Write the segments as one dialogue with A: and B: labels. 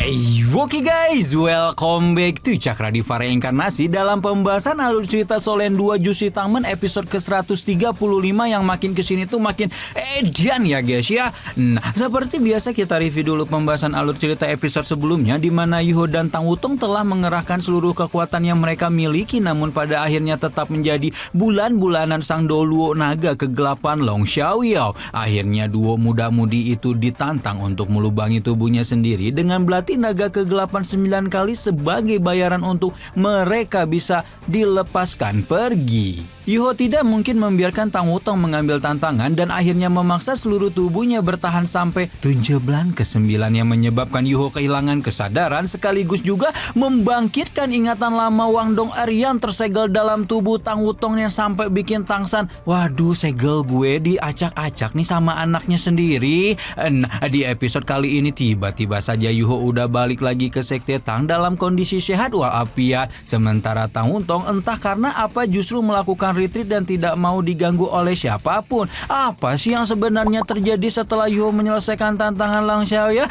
A: Oke guys, welcome back to Cakra Diva Reinkarnasi dalam pembahasan alur cerita Solen 2 Jushi Tangmen episode ke-135 yang makin kesini tuh makin edian ya guys ya. Nah, seperti biasa kita review dulu pembahasan alur cerita episode sebelumnya di mana Yuho dan Tang Wutong telah mengerahkan seluruh kekuatan yang mereka miliki, namun pada akhirnya tetap menjadi bulan-bulanan sang Doluo naga kegelapan Long Xiaoyao. Akhirnya duo muda-mudi itu ditantang untuk melubangi tubuhnya sendiri dengan belati naga kegelapan 9 kali sebagai bayaran untuk mereka bisa dilepaskan pergi. Yuho tidak mungkin membiarkan Tang Wutong mengambil tantangan dan akhirnya memaksa seluruh tubuhnya bertahan sampai 7 bulan ke-9 yang menyebabkan Yuho kehilangan kesadaran sekaligus juga membangkitkan ingatan lama Wang Dong Er yang tersegel dalam tubuh Tang Wutong yang sampai bikin Tang San, waduh segel gue diacak-acak nih sama anaknya sendiri. Nah, di episode kali ini tiba-tiba saja Yuho udah balik lagi ke Sekte Tang dalam kondisi sehat walafiat, sementara Tang Wutong entah karena apa justru melakukan retreat dan tidak mau diganggu oleh siapapun. Apa sih yang sebenarnya terjadi setelah Yuho menyelesaikan tantangan Lang Xiao ya?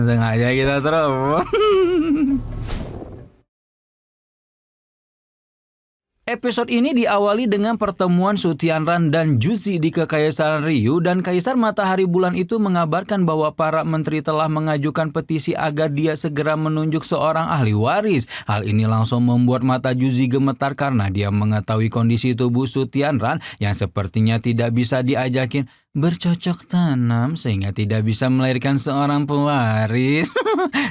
A: Sengaja kita terus. Episode ini diawali dengan pertemuan Su Tianran dan Juzi di Kekaisaran Ryu, dan Kaisar Matahari Bulan itu mengabarkan bahwa para menteri telah mengajukan petisi agar dia segera menunjuk seorang ahli waris. Hal ini langsung membuat mata Juzi gemetar karena dia mengetahui kondisi tubuh Su Tianran yang sepertinya tidak bisa diajakin bercocok tanam sehingga tidak bisa melahirkan seorang pewaris.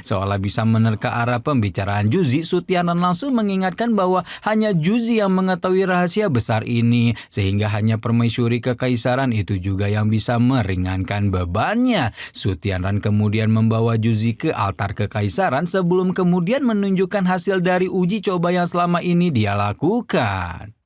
A: Seolah bisa menerka arah pembicaraan Juzi, Su Tianran langsung mengingatkan bahwa hanya Juzi yang mengetahui rahasia besar ini, sehingga hanya permaisuri kekaisaran itu juga yang bisa meringankan bebannya. Su Tianran kemudian membawa Juzi ke altar kekaisaran sebelum kemudian menunjukkan hasil dari uji coba yang selama ini dia lakukan.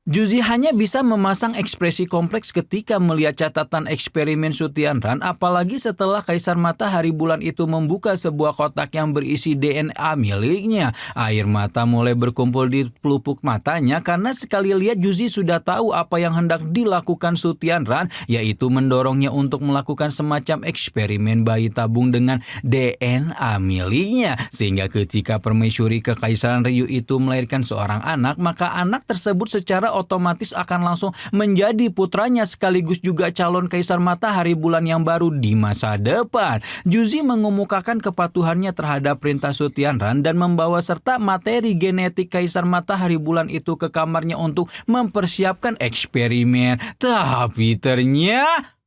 A: Juzi hanya bisa memasang ekspresi kompleks ketika melihat catatan eksperimen Su Tianran, apalagi setelah Kaisar Matahari Bulan itu membuka sebuah kotak yang berisi DNA miliknya. Air mata mulai berkumpul di pelupuk matanya karena sekali lihat Juzi sudah tahu apa yang hendak dilakukan Su Tianran, yaitu mendorongnya untuk melakukan semacam eksperimen bayi tabung dengan DNA miliknya. Sehingga ketika permaisuri Kekaisaran Ryu itu melahirkan seorang anak, maka anak tersebut secara otomatis akan langsung menjadi putranya sekaligus juga calon Kaisar Matahari Bulan yang baru di masa depan. Juzi mengemukakan kepatuhannya terhadap perintah Su Tianran dan membawa serta materi genetik Kaisar Matahari Bulan itu ke kamarnya untuk mempersiapkan eksperimen. Tapi ternyata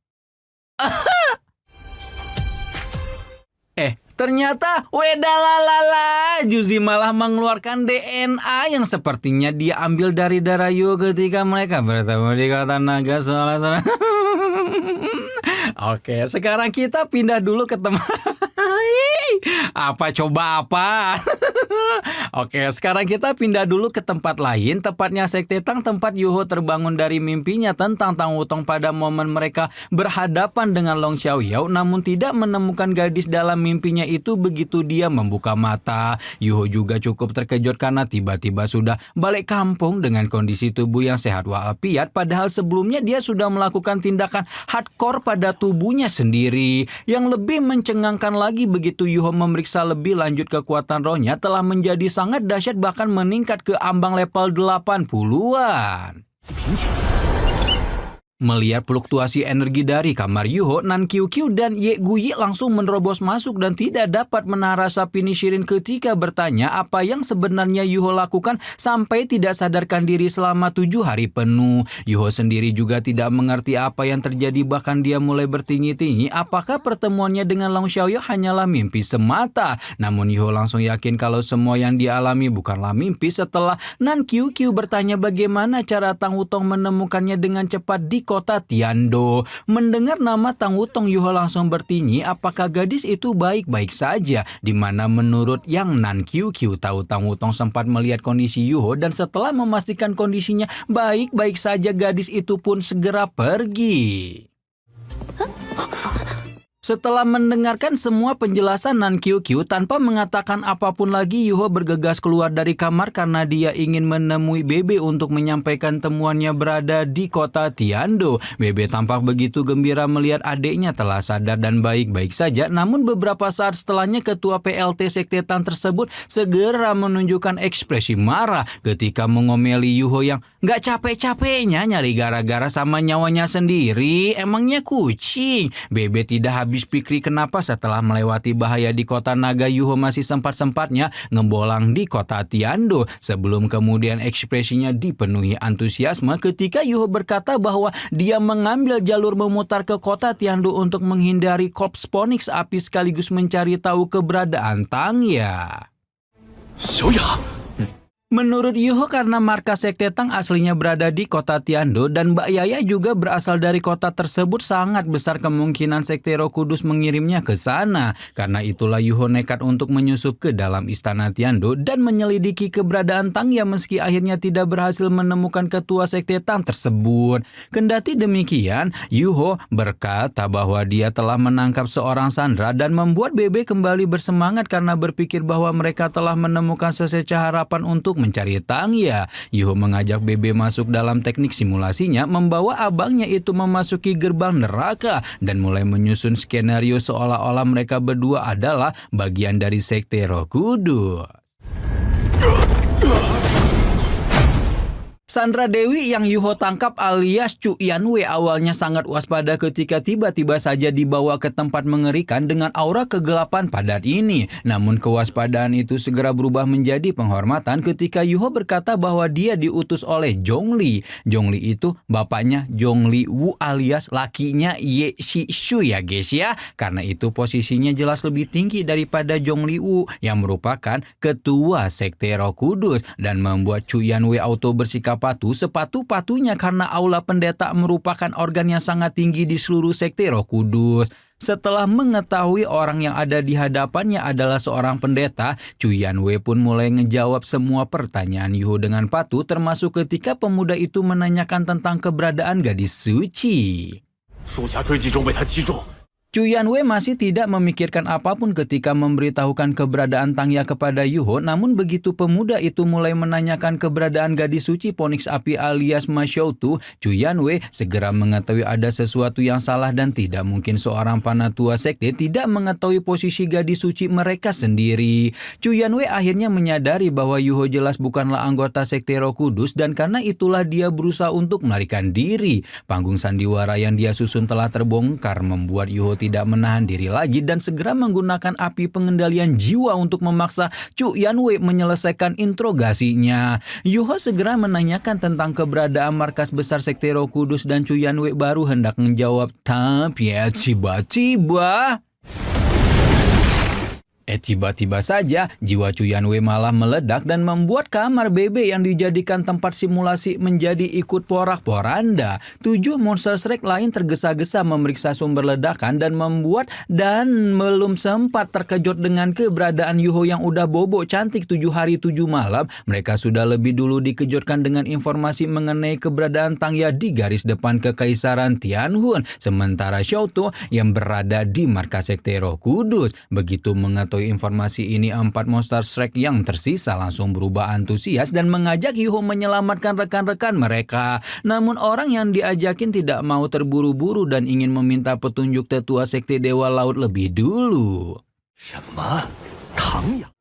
A: ternyata wedalalala, Juzi malah mengeluarkan DNA yang sepertinya dia ambil dari darah Yuho ketika mereka bertemu di kota naga soalnya. Oke, sekarang kita pindah dulu ke tempat Oke, sekarang kita pindah dulu ke tempat lain, tepatnya Sekte Tang, tempat Yuho terbangun dari mimpinya tentang Tang Wutong pada momen mereka berhadapan dengan Long Xiaoyao, namun tidak menemukan gadis dalam mimpinya itu. Begitu dia membuka mata, Yuho juga cukup terkejut karena tiba-tiba sudah balik kampung dengan kondisi tubuh yang sehat walafiat, padahal sebelumnya dia sudah melakukan tindakan hardcore pada tubuhnya sendiri. Yang lebih mencengangkan lagi, begitu Yuho memeriksa lebih lanjut, kekuatan rohnya telah menjadi sangat dahsyat, bahkan meningkat ke ambang level 80-an. Melihat fluktuasi energi dari kamar Yuho, Nan Qiuqiu dan Ye Guyi langsung menerobos masuk dan tidak dapat menahan rasa penasaran ketika bertanya apa yang sebenarnya Yuho lakukan sampai tidak sadarkan diri selama 7 hari penuh. Yuho sendiri juga tidak mengerti apa yang terjadi, bahkan dia mulai bertanya-tanya apakah pertemuannya dengan Long Xiaoyao hanyalah mimpi semata. Namun Yuho langsung yakin kalau semua yang dialami bukanlah mimpi setelah Nan Qiuqiu bertanya bagaimana cara Tang Wutong menemukannya dengan cepat di kota Tiando. Mendengar nama Tang Wutong, Yuho langsung bertanya apakah gadis itu baik-baik saja, di mana menurut yang Nan Qiuqiu tahu Tang Wutong sempat melihat kondisi Yuho dan setelah memastikan kondisinya baik-baik saja, gadis itu pun segera pergi. Setelah mendengarkan semua penjelasan Nan QQ tanpa mengatakan apapun lagi, Yuho bergegas keluar dari kamar karena dia ingin menemui Bebe untuk menyampaikan temuannya berada di kota Tiando. Bebe tampak begitu gembira melihat adiknya telah sadar dan baik-baik saja. Namun beberapa saat setelahnya ketua PLT Sekte Tang tersebut segera menunjukkan ekspresi marah ketika mengomeli Yuho yang gak capek-capeknya nyari gara-gara sama nyawanya sendiri. Emangnya kucing? Bebe tidak habis pikir kenapa setelah melewati bahaya di kota naga, Yuho masih sempat-sempatnya ngembolang di kota Tiando. Sebelum kemudian ekspresinya dipenuhi antusiasme ketika Yuho berkata bahwa dia mengambil jalur memutar ke kota Tiando untuk menghindari korps Phoenix api sekaligus mencari tahu keberadaan Tangya. Menurut Yuho, karena markas Sekte Tang aslinya berada di kota Tiando dan Mbak Yaya juga berasal dari kota tersebut, sangat besar kemungkinan Sekte Roh Kudus mengirimnya ke sana. Karena itulah Yuho nekat untuk menyusup ke dalam istana Tiando dan menyelidiki keberadaan Tangya meski akhirnya tidak berhasil menemukan ketua Sekte Tang tersebut. Kendati demikian, Yuho berkata bahwa dia telah menangkap seorang sandera dan membuat Bebe kembali bersemangat karena berpikir bahwa mereka telah menemukan sesecah harapan untuk mencari Tangya. Yuho mengajak Bebe masuk dalam teknik simulasinya, membawa abangnya itu memasuki gerbang neraka dan mulai menyusun skenario seolah-olah mereka berdua adalah bagian dari Sekte Roh Kudus. Sandra Dewi yang Yuho tangkap alias Cu Yanwei awalnya sangat waspada ketika tiba-tiba saja dibawa ke tempat mengerikan dengan aura kegelapan padat ini. Namun kewaspadaan itu segera berubah menjadi penghormatan ketika Yuho berkata bahwa dia diutus oleh Zhongli. Zhongli itu bapaknya Zhongli Wu alias lakinya Ye Shishu ya guys ya. Karena itu posisinya jelas lebih tinggi daripada Zhongli Wu yang merupakan ketua Sekte Roh Kudus dan membuat Cu Yanwei auto bersikap patuh sepatu-patunya karena aula pendeta merupakan organ yang sangat tinggi di seluruh Sekte Roh Kudus. Setelah mengetahui orang yang ada di hadapannya adalah seorang pendeta, Cu Yanwei pun mulai ngejawab semua pertanyaan Yuho dengan patuh, termasuk ketika pemuda itu menanyakan tentang keberadaan gadis suci. Cu Yanwei masih tidak memikirkan apapun ketika memberitahukan keberadaan Tangya kepada Yuho, namun begitu pemuda itu mulai menanyakan keberadaan gadis suci Phoenix api alias Ma Xiaotu, Cu Yanwei segera mengetahui ada sesuatu yang salah dan tidak mungkin seorang panatua sekte tidak mengetahui posisi gadis suci mereka sendiri. Cu Yanwei akhirnya menyadari bahwa Yuho jelas bukanlah anggota Sekte Roh Kudus dan karena itulah dia berusaha untuk melarikan diri. Panggung sandiwara yang dia susun telah terbongkar, membuat Yuho tidak menahan diri lagi dan segera menggunakan api pengendalian jiwa untuk memaksa Cu Yanwei menyelesaikan interogasinya. Yuho segera menanyakan tentang keberadaan markas besar Sekte Roh Kudus dan Cu Yanwei baru hendak menjawab, tapi tiba-tiba tiba-tiba saja jiwa Cu Yanwei malah meledak dan membuat kamar Bebe yang dijadikan tempat simulasi menjadi ikut porak-poranda. 7 monster Shrek lain tergesa-gesa memeriksa sumber ledakan dan belum sempat terkejut dengan keberadaan Yuho yang udah bobo cantik 7 hari 7 malam. Mereka sudah lebih dulu dikejutkan dengan informasi mengenai keberadaan Tangya di garis depan Kekaisaran Tianhun. Sementara Xiaotu yang berada di markas Sekte Roh Kudus. Begitu mengetahui informasi ini, 4 monster Shrek yang tersisa langsung berubah antusias dan mengajak Yuho menyelamatkan rekan-rekan mereka. Namun orang yang diajakin tidak mau terburu-buru dan ingin meminta petunjuk tetua Sekte Dewa Laut lebih dulu.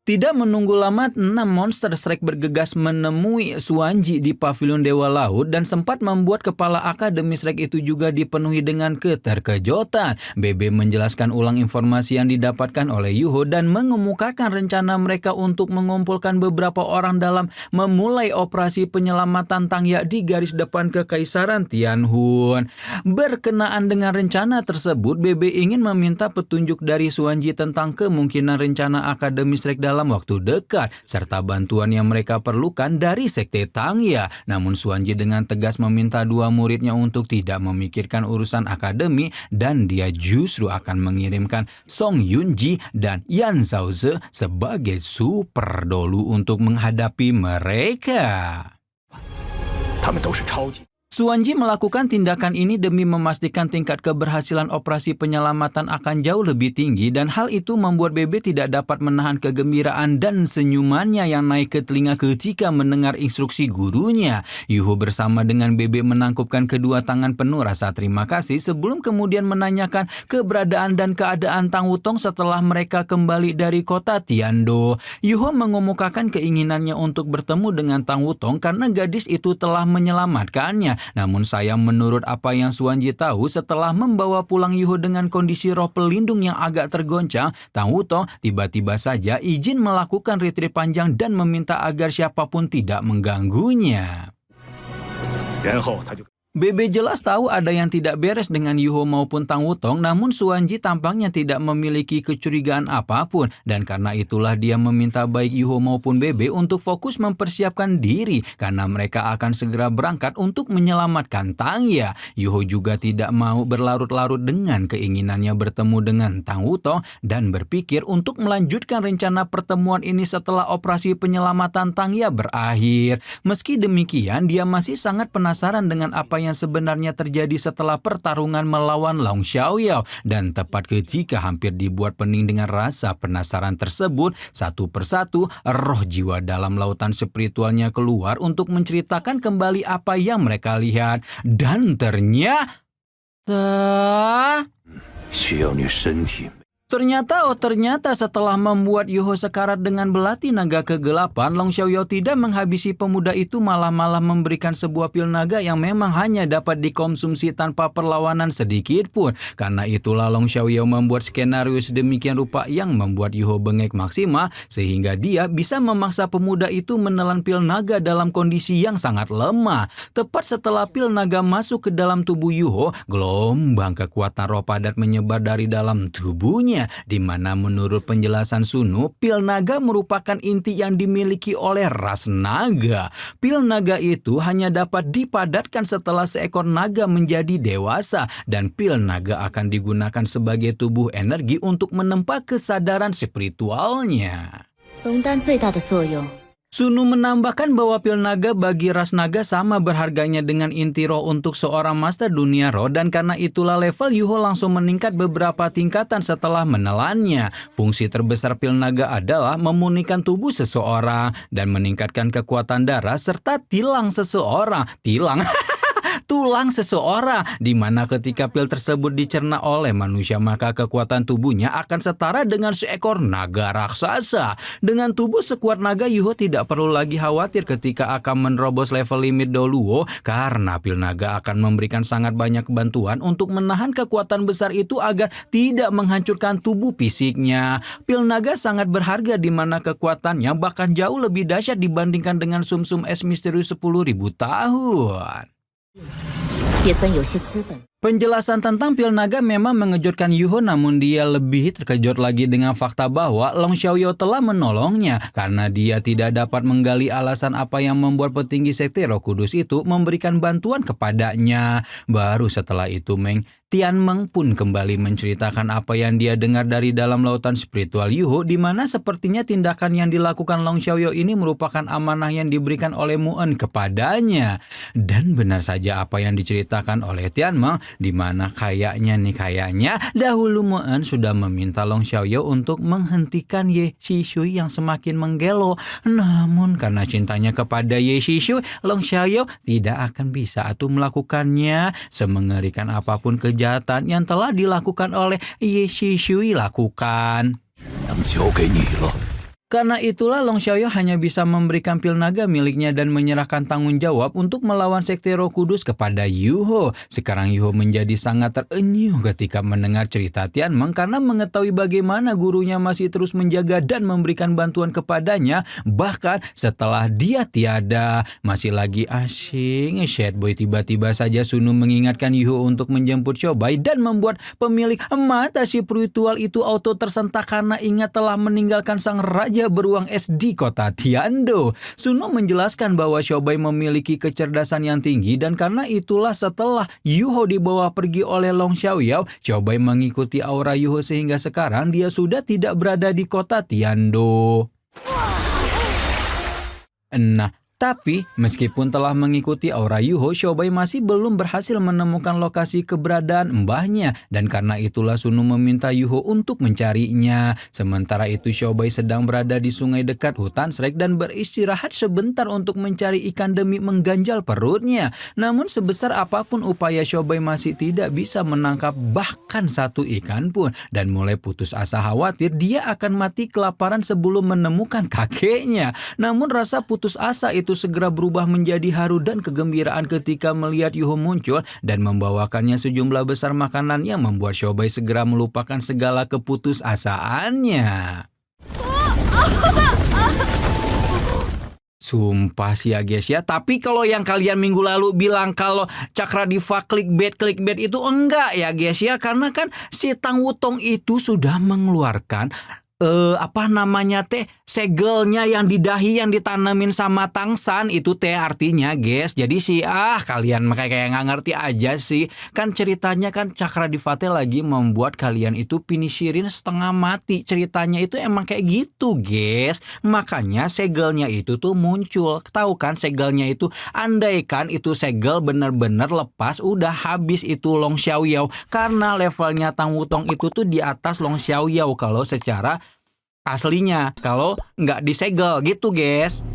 A: Tidak menunggu lama, 6 monster Shrek bergegas menemui Suanji di pavilion Dewa Laut dan sempat membuat kepala Akademi Shrek itu juga dipenuhi dengan keterkejutan. Bebe menjelaskan ulang informasi yang didapatkan oleh Yuho dan mengemukakan rencana mereka untuk mengumpulkan beberapa orang dalam memulai operasi penyelamatan Tangya di garis depan Kekaisaran Tianhun. Berkenaan dengan rencana tersebut, Bebe ingin meminta petunjuk dari Suanji tentang kemungkinan rencana Akademi Shrek dalam waktu dekat, serta bantuan yang mereka perlukan dari Sekte Tangya. Namun Suanji dengan tegas meminta 2 muridnya untuk tidak memikirkan urusan akademi dan dia justru akan mengirimkan Song Yunji dan Yan Zhaoze sebagai super dolu untuk menghadapi mereka. Suanji melakukan tindakan ini demi memastikan tingkat keberhasilan operasi penyelamatan akan jauh lebih tinggi dan hal itu membuat Bebe tidak dapat menahan kegembiraan dan senyumannya yang naik ke telinga ketika mendengar instruksi gurunya. Yuho bersama dengan Bebe menangkupkan kedua tangan penuh rasa terima kasih sebelum kemudian menanyakan keberadaan dan keadaan Tang Wutong setelah mereka kembali dari kota Tiando. Yuho mengemukakan keinginannya untuk bertemu dengan Tang Wutong karena gadis itu telah menyelamatkannya. Namun sayang menurut apa yang Suanji tahu setelah membawa pulang Yuho dengan kondisi roh pelindung yang agak tergoncang, Tang Wutong tiba-tiba saja izin melakukan retreat panjang dan meminta agar siapapun tidak mengganggunya. Bebe jelas tahu ada yang tidak beres dengan Yuho maupun Tang Wutong, namun Suanji tampaknya tidak memiliki kecurigaan apapun dan karena itulah dia meminta baik Yuho maupun Bebe untuk fokus mempersiapkan diri karena mereka akan segera berangkat untuk menyelamatkan Tang Ya. Yuho juga tidak mau berlarut-larut dengan keinginannya bertemu dengan Tang Wutong dan berpikir untuk melanjutkan rencana pertemuan ini setelah operasi penyelamatan Tang Ya berakhir. Meski demikian, dia masih sangat penasaran dengan apa yang sebenarnya terjadi setelah pertarungan melawan Long Xiaoyao dan tepat ketika hampir dibuat pening dengan rasa penasaran tersebut, satu persatu roh jiwa dalam lautan spiritualnya keluar untuk menceritakan kembali apa yang mereka lihat dan ternyata setelah membuat Yuho sekarat dengan belati naga kegelapan, Long Xiaoyao tidak menghabisi pemuda itu malah memberikan sebuah pil naga yang memang hanya dapat dikonsumsi tanpa perlawanan sedikit pun. Karena itulah Long Xiaoyao membuat skenario sedemikian rupa yang membuat Yuho bengek maksimal sehingga dia bisa memaksa pemuda itu menelan pil naga dalam kondisi yang sangat lemah. Tepat setelah pil naga masuk ke dalam tubuh Yuho, gelombang kekuatan roh padat menyebar dari dalam tubuhnya. Di mana menurut penjelasan Sunu, pil naga merupakan inti yang dimiliki oleh ras naga. Pil naga itu hanya dapat dipadatkan setelah seekor naga menjadi dewasa dan pil naga akan digunakan sebagai tubuh energi untuk menempa kesadaran spiritualnya. Sunu menambahkan bahwa pil naga bagi ras naga sama berharganya dengan inti roh untuk seorang master dunia roh dan karena itulah level Yuho langsung meningkat beberapa tingkatan setelah menelannya. Fungsi terbesar pil naga adalah memulihkan tubuh seseorang dan meningkatkan kekuatan darah serta tulang seseorang, di mana ketika pil tersebut dicerna oleh manusia maka kekuatan tubuhnya akan setara dengan seekor naga raksasa. Dengan tubuh sekuat naga, Yuho tidak perlu lagi khawatir ketika akan menerobos level limit Doluo karena pil naga akan memberikan sangat banyak bantuan untuk menahan kekuatan besar itu agar tidak menghancurkan tubuh fisiknya. Pil naga sangat berharga di mana kekuatannya bahkan jauh lebih dahsyat dibandingkan dengan sumsum es misterius 10.000 tahun. Penjelasan tentang pil naga memang mengejutkan Yuho, namun dia lebih terkejut lagi dengan fakta bahwa Long Xiaoyao telah menolongnya karena dia tidak dapat menggali alasan apa yang membuat petinggi sekte Roh Kudus itu memberikan bantuan kepadanya. Baru setelah itu Tianmeng pun kembali menceritakan apa yang dia dengar dari dalam lautan spiritual Yuho, di mana sepertinya tindakan yang dilakukan Long Xiaoyao ini merupakan amanah yang diberikan oleh Mu'en kepadanya. Dan benar saja apa yang diceritakan oleh Tianmeng, di mana kayaknya dahulu Mu'en sudah meminta Long Xiaoyao untuk menghentikan Ye Shishui yang semakin menggelo. Namun karena cintanya kepada Ye Shishui, Long Xiaoyao tidak akan bisa melakukannya. Semengerikan apapun kejahatan yang telah dilakukan oleh Ye Shishui lakukan. Karena itulah Long Xiaoyao hanya bisa memberikan pil naga miliknya dan menyerahkan tanggung jawab untuk melawan sekte Roh Kudus kepada Yuho. Sekarang Yuho menjadi sangat terenyuh ketika mendengar cerita Tianmeng karena mengetahui bagaimana gurunya masih terus menjaga dan memberikan bantuan kepadanya bahkan setelah dia tiada. Masih lagi asing, Shad Boy tiba-tiba saja Sunu mengingatkan Yuho untuk menjemput Shobai dan membuat pemilik mata spiritual itu auto tersentak karena ingat telah meninggalkan sang raja beruang es di kota Tiando. Sunu menjelaskan bahwa Shobai memiliki kecerdasan yang tinggi dan karena itulah setelah Yuho dibawa pergi oleh Long Xiaoyao, Shobai mengikuti aura Yuho sehingga sekarang dia sudah tidak berada di kota Tiando. Nah, Tapi, meskipun telah mengikuti aura Yuho, Shobai masih belum berhasil menemukan lokasi keberadaan mbahnya. Dan karena itulah Sunu meminta Yuho untuk mencarinya. Sementara itu, Shobai sedang berada di sungai dekat hutan Shrek dan beristirahat sebentar untuk mencari ikan demi mengganjal perutnya. Namun sebesar apapun upaya Shobai masih tidak bisa menangkap bahkan satu ikan pun. Dan mulai putus asa khawatir dia akan mati kelaparan sebelum menemukan kakeknya. Namun rasa putus asa itu segera berubah menjadi haru dan kegembiraan ketika melihat Yuho muncul dan membawakannya sejumlah besar makanan yang membuat Shobai segera melupakan segala keputusasaannya. Sumpah sih ya guys ya. Tapi kalau yang kalian minggu lalu bilang kalau Cakradiva clickbait itu enggak ya guys ya. Karena kan si Tang Wutong itu sudah mengeluarkan segelnya yang di dahi yang ditanamin sama Tangsan itu teh artinya guys. Jadi kalian kayak nggak ngerti aja sih. Kan ceritanya kan Cakradiva lagi membuat kalian itu pinishirin setengah mati. Ceritanya itu emang kayak gitu guys. Makanya segelnya itu tuh muncul. Tahu kan segelnya itu, andaikan itu segel bener-bener lepas udah habis itu Long Xiaoyao. Karena levelnya Tang Wutong itu tuh di atas Long Xiaoyao kalau secara aslinya, kalau nggak disegel gitu guys.